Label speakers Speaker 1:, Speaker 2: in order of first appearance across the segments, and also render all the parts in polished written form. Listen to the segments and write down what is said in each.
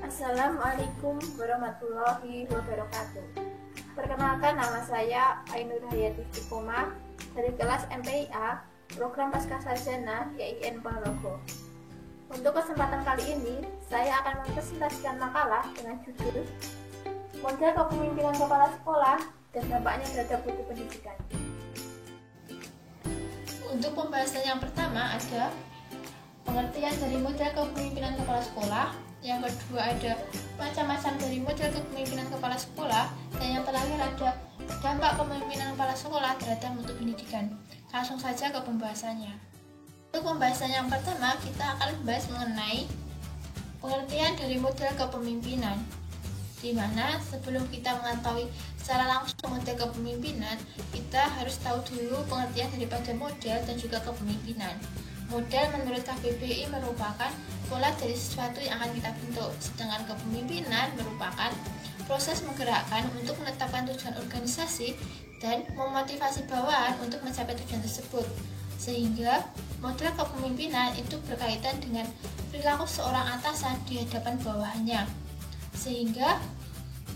Speaker 1: Assalamualaikum warahmatullahi wabarakatuh. Perkenalkan, nama saya Ainur Hayati Istiqomah dari kelas MPIA Program Pascasarjana YIN Ponorogo. Untuk kesempatan kali ini, saya akan mempresentasikan makalah dengan judul Model Kepemimpinan Kepala Sekolah dan Dampaknya Terhadap Mutu Pendidikan. Untuk pembahasan yang pertama ada pengertian dari model kepemimpinan kepala sekolah, yang kedua ada macam-macam dari model kepemimpinan kepala sekolah, dan yang terakhir ada dampak kepemimpinan kepala sekolah terhadap mutu pendidikan. Langsung saja ke pembahasannya. Untuk pembahasan yang pertama, kita akan membahas mengenai pengertian dari model kepemimpinan, di mana sebelum kita mengetahui secara langsung model kepemimpinan, kita harus tahu dulu pengertian daripada model dan juga kepemimpinan. Model menurut KBBI merupakan pola dari sesuatu yang akan kita bentuk, sedangkan kepemimpinan merupakan proses menggerakkan untuk menetapkan tujuan organisasi dan memotivasi bawahan untuk mencapai tujuan tersebut. Sehingga model kepemimpinan itu berkaitan dengan perilaku seorang atasan di hadapan bawahannya. Sehingga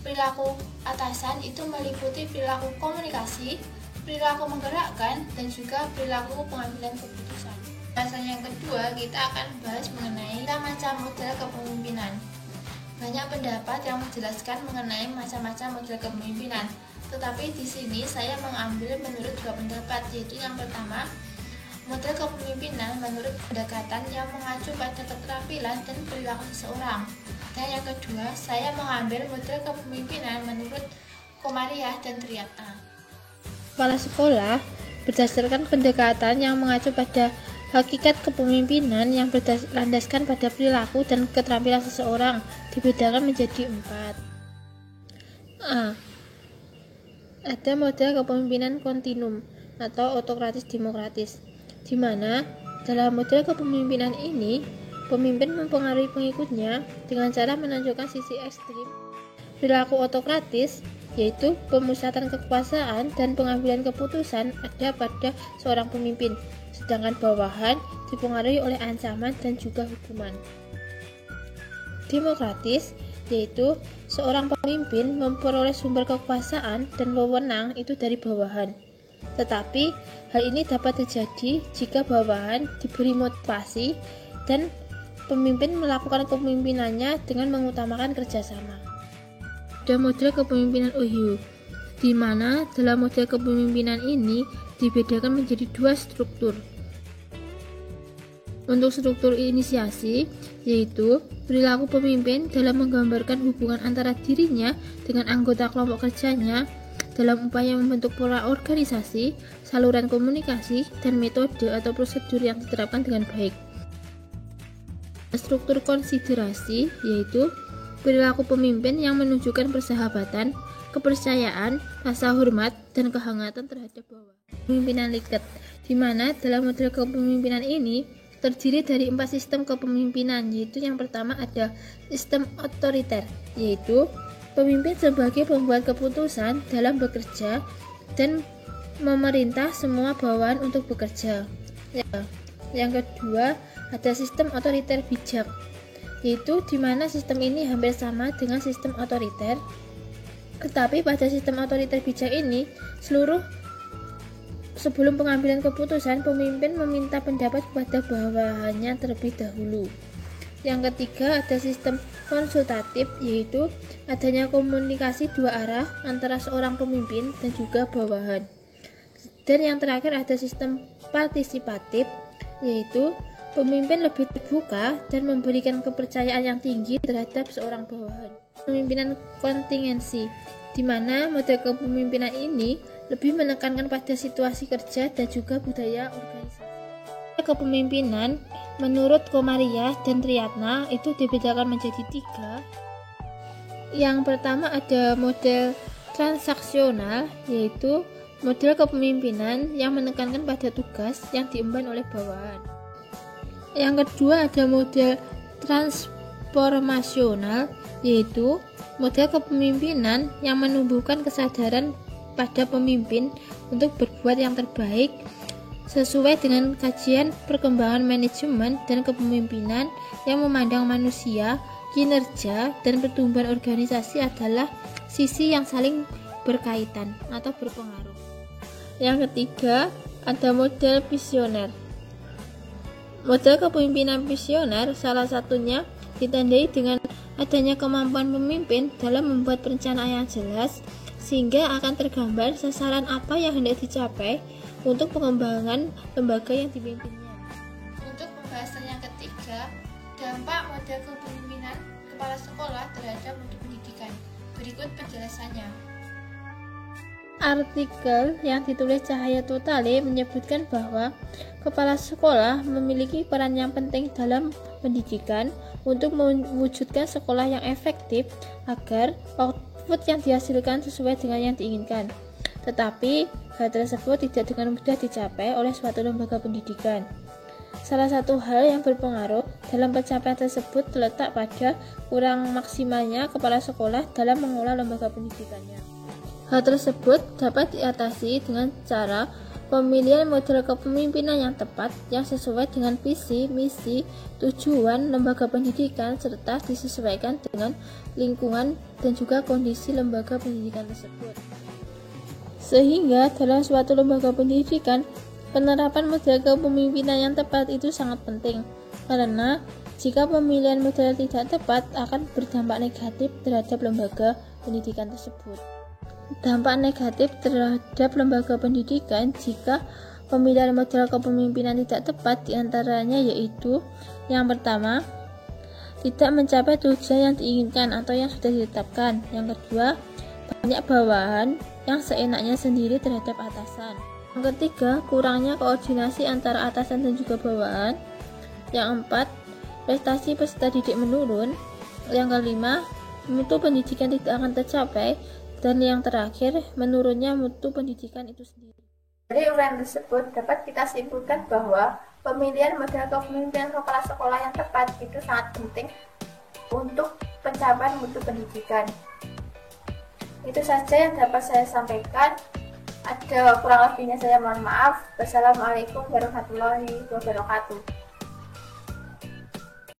Speaker 1: perilaku atasan itu meliputi perilaku komunikasi, perilaku menggerakkan, dan juga perilaku pengambilan keputusan. Bahasan yang kedua, kita akan bahas mengenai macam model kepemimpinan. Banyak pendapat yang menjelaskan mengenai macam-macam model kepemimpinan, tetapi di sini saya mengambil menurut dua pendapat, yaitu yang pertama, model kepemimpinan menurut pendekatan yang mengacu pada keterampilan dan perilaku seseorang. Dan yang kedua, saya mengambil model kepemimpinan menurut Komariah dan Triatna. Kepala sekolah berdasarkan pendekatan yang mengacu pada hakikat kepemimpinan yang berlandaskan pada perilaku dan keterampilan seseorang dibedakan menjadi 4. A. Ada model kepemimpinan kontinum atau otokratis demokratis, di mana dalam model kepemimpinan ini pemimpin mempengaruhi pengikutnya dengan cara menonjolkan sisi ekstrim. Perilaku otokratis yaitu pemusatan kekuasaan dan pengambilan keputusan ada pada seorang pemimpin, sedangkan bawahan dipengaruhi oleh ancaman dan juga hukuman. Demokratis yaitu seorang pemimpin memperoleh sumber kekuasaan dan wewenang itu dari bawahan. Tetapi hal ini dapat terjadi jika bawahan diberi motivasi dan pemimpin melakukan kepemimpinannya dengan mengutamakan kerjasama. Ada model kepemimpinan Ohio, di mana dalam model kepemimpinan ini dibedakan menjadi 2 struktur. Untuk struktur inisiasi, yaitu perilaku pemimpin dalam menggambarkan hubungan antara dirinya dengan anggota kelompok kerjanya dalam upaya membentuk pola organisasi, saluran komunikasi, dan metode atau prosedur yang diterapkan dengan baik. Struktur konsiderasi, yaitu perilaku pemimpin yang menunjukkan persahabatan, kepercayaan, rasa hormat, dan kehangatan terhadap bawahan. Kepemimpinan Likert, di mana dalam model kepemimpinan ini terdiri dari 4 sistem kepemimpinan, yaitu yang pertama ada sistem otoriter, yaitu pemimpin sebagai pembuat keputusan dalam bekerja dan memerintah semua bawahan untuk bekerja. Yang kedua ada sistem otoriter bijak, yaitu di mana sistem ini hampir sama dengan sistem otoriter, tetapi pada sistem otoriter bijak ini sebelum pengambilan keputusan, pemimpin meminta pendapat kepada bawahannya terlebih dahulu. Yang ketiga ada sistem konsultatif, yaitu adanya komunikasi 2 arah antara seorang pemimpin dan juga bawahan. Dan yang terakhir ada sistem partisipatif, yaitu pemimpin lebih terbuka dan memberikan kepercayaan yang tinggi terhadap seorang bawahan. Kepemimpinan kontingensi, di mana model kepemimpinan ini lebih menekankan pada situasi kerja dan juga budaya organisasi. Kepemimpinan menurut Komariah dan Triatna itu dibedakan menjadi 3. Yang pertama ada model transaksional, yaitu model kepemimpinan yang menekankan pada tugas yang diemban oleh bawahan. Yang kedua ada model transformasional, yaitu model kepemimpinan yang menumbuhkan kesadaran pada pemimpin untuk berbuat yang terbaik sesuai dengan kajian perkembangan manajemen dan kepemimpinan yang memandang manusia, kinerja, dan pertumbuhan organisasi adalah sisi yang saling berkaitan atau berpengaruh. Yang ketiga, ada model visioner. Model kepemimpinan visioner salah satunya ditandai dengan adanya kemampuan pemimpin dalam membuat perencanaan yang jelas sehingga akan tergambar sasaran apa yang hendak dicapai untuk pengembangan lembaga yang dipimpinnya. Untuk pembahasan yang ketiga, dampak model kepemimpinan kepala sekolah terhadap mutu pendidikan. Berikut penjelasannya. Artikel yang ditulis Cahaya Totale menyebutkan bahwa kepala sekolah memiliki peran yang penting dalam pendidikan untuk mewujudkan sekolah yang efektif agar output yang dihasilkan sesuai dengan yang diinginkan. Tetapi, hal tersebut tidak dengan mudah dicapai oleh suatu lembaga pendidikan. Salah satu hal yang berpengaruh dalam pencapaian tersebut terletak pada kurang maksimalnya kepala sekolah dalam mengelola lembaga pendidikannya. Hal tersebut dapat diatasi dengan cara pemilihan model kepemimpinan yang tepat yang sesuai dengan visi, misi, tujuan lembaga pendidikan serta disesuaikan dengan lingkungan dan juga kondisi lembaga pendidikan tersebut. Sehingga dalam suatu lembaga pendidikan, penerapan model kepemimpinan yang tepat itu sangat penting, karena jika pemilihan model tidak tepat akan berdampak negatif terhadap lembaga pendidikan tersebut. Dampak negatif terhadap lembaga pendidikan jika pemilihan model kepemimpinan tidak tepat diantaranya yaitu yang pertama, tidak mencapai tujuan yang diinginkan atau yang sudah ditetapkan. Yang kedua, banyak bawahan yang seenaknya sendiri terhadap atasan. Yang ketiga, kurangnya koordinasi antara atasan dan juga bawahan. Yang keempat, prestasi peserta didik menurun. Yang kelima, mutu pendidikan tidak akan tercapai. Dan yang terakhir, menurunnya mutu pendidikan itu sendiri. Dari uraian tersebut dapat kita simpulkan bahwa pemilihan model kepemimpinan kepala sekolah yang tepat itu sangat penting untuk pencapaian mutu pendidikan. Itu saja yang dapat saya sampaikan. Ada kurang lebihnya saya mohon maaf. Wassalamualaikum warahmatullahi wabarakatuh.